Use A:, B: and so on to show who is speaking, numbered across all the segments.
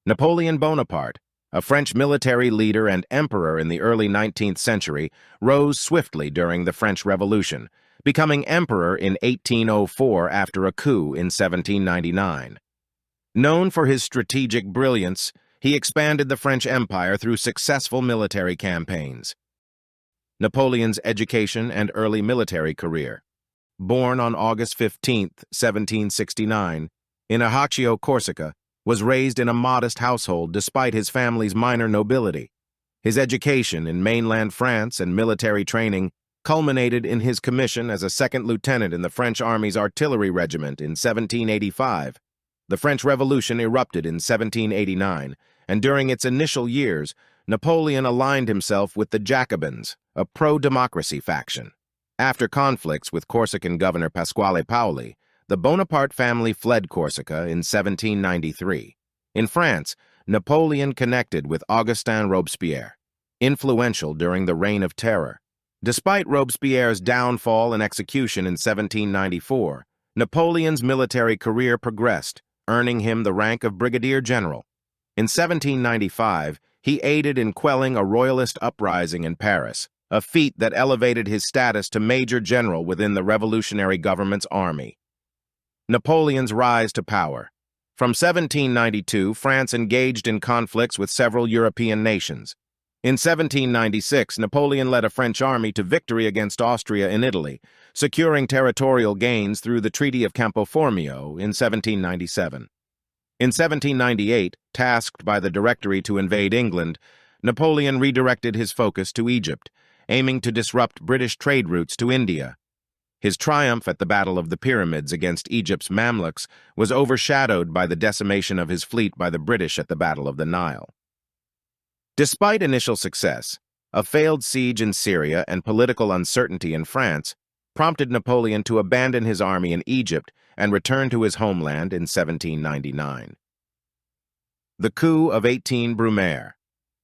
A: Napoleon Bonaparte, a French military leader and emperor in the early 19th century, rose swiftly during the French Revolution, becoming emperor in 1804 after a coup in 1799. Known for his strategic brilliance, he expanded the French Empire through successful military campaigns. Napoleon's education and early military career. Born on August 15, 1769, in Ajaccio, Corsica, was raised in a modest household despite his family's minor nobility. His education in mainland France and military training culminated in his commission as a second lieutenant in the French Army's artillery regiment in 1785. The French Revolution erupted in 1789, and during its initial years, Napoleon aligned himself with the Jacobins, a pro-democracy faction. After conflicts with Corsican governor Pasquale Paoli, the Bonaparte family fled Corsica in 1793. In France, Napoleon connected with Augustin Robespierre, influential during the Reign of Terror. Despite Robespierre's downfall and execution in 1794, Napoleon's military career progressed, earning him the rank of brigadier general. In 1795, he aided in quelling a royalist uprising in Paris, a feat that elevated his status to major general within the revolutionary government's army. Napoleon's rise to power. From 1792, France engaged in conflicts with several European nations. In 1796, Napoleon led a French army to victory against Austria in Italy, securing territorial gains through the Treaty of Campo Formio in 1797. In 1798, tasked by the Directory to invade England, Napoleon redirected his focus to Egypt, aiming to disrupt British trade routes to India. His triumph at the Battle of the Pyramids against Egypt's Mamluks was overshadowed by the decimation of his fleet by the British at the Battle of the Nile. Despite initial success, a failed siege in Syria and political uncertainty in France prompted Napoleon to abandon his army in Egypt and return to his homeland in 1799. The coup of 18 Brumaire.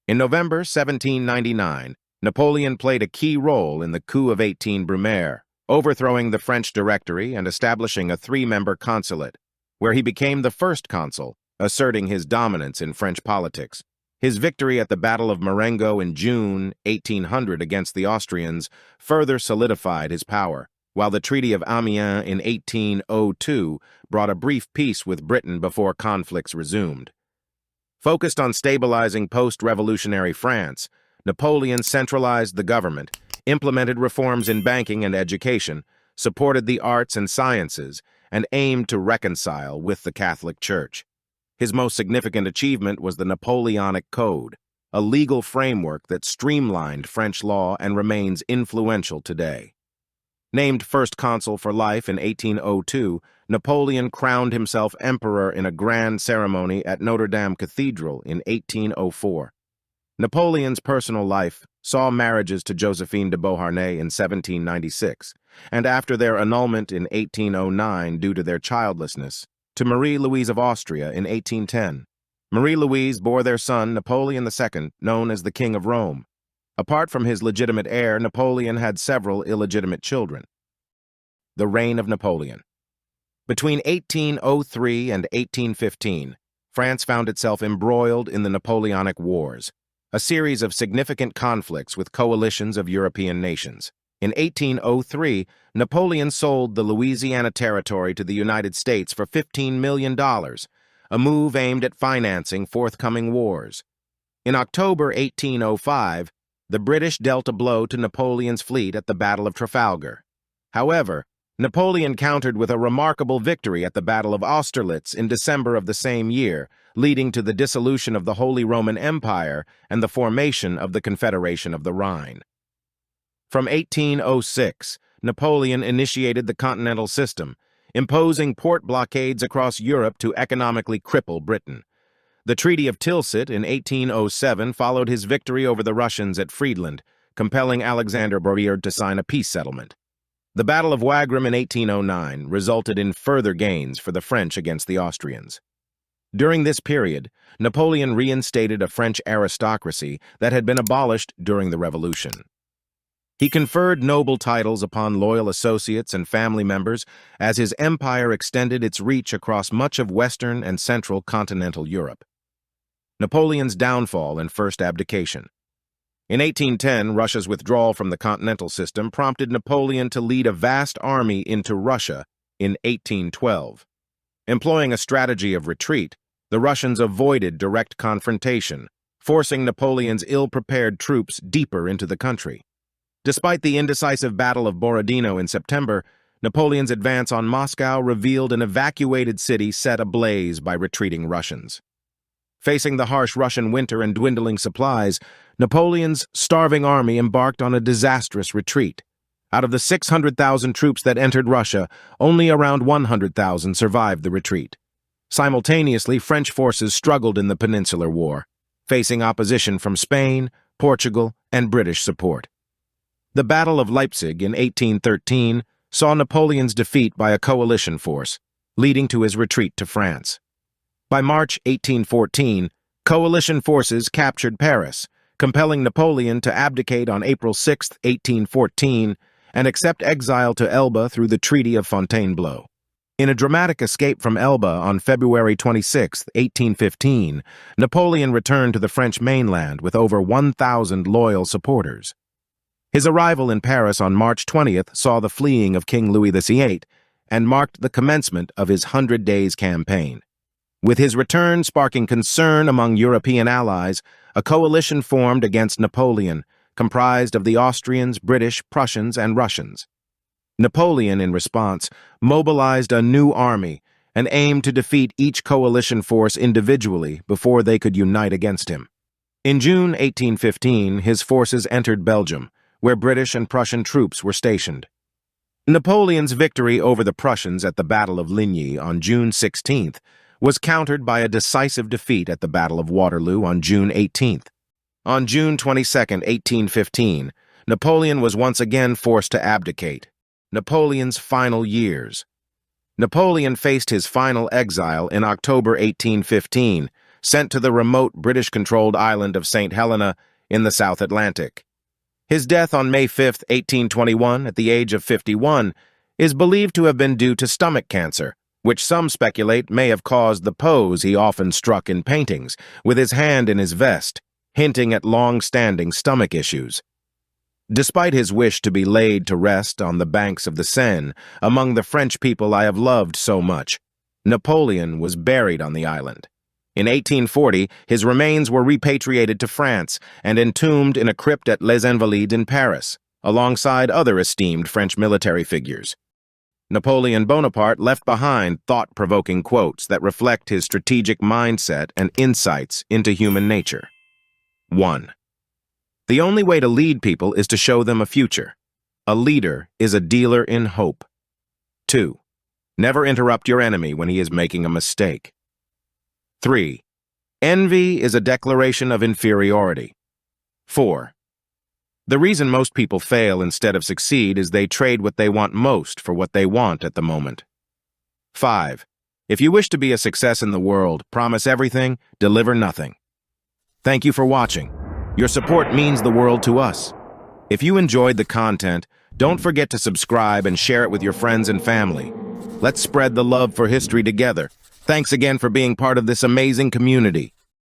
A: In November 1799, Napoleon played a key role in the coup of 18 Brumaire, overthrowing the French Directory and establishing a three-member consulate, where he became the first consul, asserting his dominance in French politics. His victory at the Battle of Marengo in June 1800 against the Austrians further solidified his power, while the Treaty of Amiens in 1802 brought a brief peace with Britain before conflicts resumed. Focused on stabilizing post-revolutionary France, Napoleon centralized the government, implemented reforms in banking and education, supported the arts and sciences, and aimed to reconcile with the Catholic Church. His most significant achievement was the Napoleonic Code, a legal framework that streamlined French law and remains influential today. Named first consul for life in 1802, Napoleon crowned himself emperor in a grand ceremony at Notre Dame Cathedral in 1804. Napoleon's personal life saw marriages to Josephine de Beauharnais in 1796, and after their annulment in 1809 due to their childlessness, to Marie-Louise of Austria in 1810. Marie-Louise bore their son Napoleon II, known as the King of Rome. Apart from his legitimate heir, Napoleon had several illegitimate children. The reign of Napoleon. Between 1803 and 1815, France found itself embroiled in the Napoleonic Wars, a series of significant conflicts with coalitions of European nations. In 1803, Napoleon sold the Louisiana Territory to the United States for $15 million, a move aimed at financing forthcoming wars. In October 1805, the British dealt a blow to Napoleon's fleet at the Battle of Trafalgar. However, Napoleon countered with a remarkable victory at the Battle of Austerlitz in December of the same year, leading to the dissolution of the Holy Roman Empire and the formation of the Confederation of the Rhine. From 1806, Napoleon initiated the Continental System, imposing port blockades across Europe to economically cripple Britain. The Treaty of Tilsit in 1807 followed his victory over the Russians at Friedland, compelling Alexander Berliard to sign a peace settlement. The Battle of Wagram in 1809 resulted in further gains for the French against the Austrians. During this period, Napoleon reinstated a French aristocracy that had been abolished during the Revolution. He conferred noble titles upon loyal associates and family members as his empire extended its reach across much of Western and Central continental Europe. Napoleon's downfall and first abdication. In 1810, Russia's withdrawal from the continental system prompted Napoleon to lead a vast army into Russia in 1812. Employing a strategy of retreat, the Russians avoided direct confrontation, forcing Napoleon's ill-prepared troops deeper into the country. Despite the indecisive Battle of Borodino in September, Napoleon's advance on Moscow revealed an evacuated city set ablaze by retreating Russians. Facing the harsh Russian winter and dwindling supplies, Napoleon's starving army embarked on a disastrous retreat. Out of the 600,000 troops that entered Russia, only around 100,000 survived the retreat. Simultaneously, French forces struggled in the Peninsular War, facing opposition from Spain, Portugal, and British support. The Battle of Leipzig in 1813 saw Napoleon's defeat by a coalition force, leading to his retreat to France. By March 1814, coalition forces captured Paris, compelling Napoleon to abdicate on April 6, 1814, and accept exile to Elba through the Treaty of Fontainebleau. In a dramatic escape from Elba on February 26, 1815, Napoleon returned to the French mainland with over 1,000 loyal supporters. His arrival in Paris on March 20th saw the fleeing of King Louis XVIII and marked the commencement of his 100 Days campaign. With his return sparking concern among European allies, a coalition formed against Napoleon, comprised of the Austrians, British, Prussians, and Russians. Napoleon, in response, mobilized a new army and aimed to defeat each coalition force individually before they could unite against him. In June 1815, his forces entered Belgium, where British and Prussian troops were stationed. Napoleon's victory over the Prussians at the Battle of Ligny on June 16th was countered by a decisive defeat at the Battle of Waterloo on June 18th. On June 22, 1815, Napoleon was once again forced to abdicate. Napoleon's final years. Napoleon faced his final exile in October 1815, sent to the remote British-controlled island of St. Helena in the South Atlantic. His death on May 5, 1821, at the age of 51, is believed to have been due to stomach cancer, which some speculate may have caused the pose he often struck in paintings, with his hand in his vest, hinting at long-standing stomach issues. Despite his wish to be laid to rest on the banks of the Seine, among the French people I have loved so much, Napoleon was buried on the island. In 1840, his remains were repatriated to France and entombed in a crypt at Les Invalides in Paris, alongside other esteemed French military figures. Napoleon Bonaparte left behind thought-provoking quotes that reflect his strategic mindset and insights into human nature. 1. The only way to lead people is to show them a future. A leader is a dealer in hope. 2. Never interrupt your enemy when he is making a mistake. 3. Envy is a declaration of inferiority. 4. The reason most people fail instead of succeed is they trade what they want most for what they want at the moment. 5. If you wish to be a success in the world, promise everything, deliver nothing. Thank you for watching. Your support means the world to us. If you enjoyed the content, don't forget to subscribe and share it with your friends and family. Let's spread the love for history together. Thanks again for being part of this amazing community.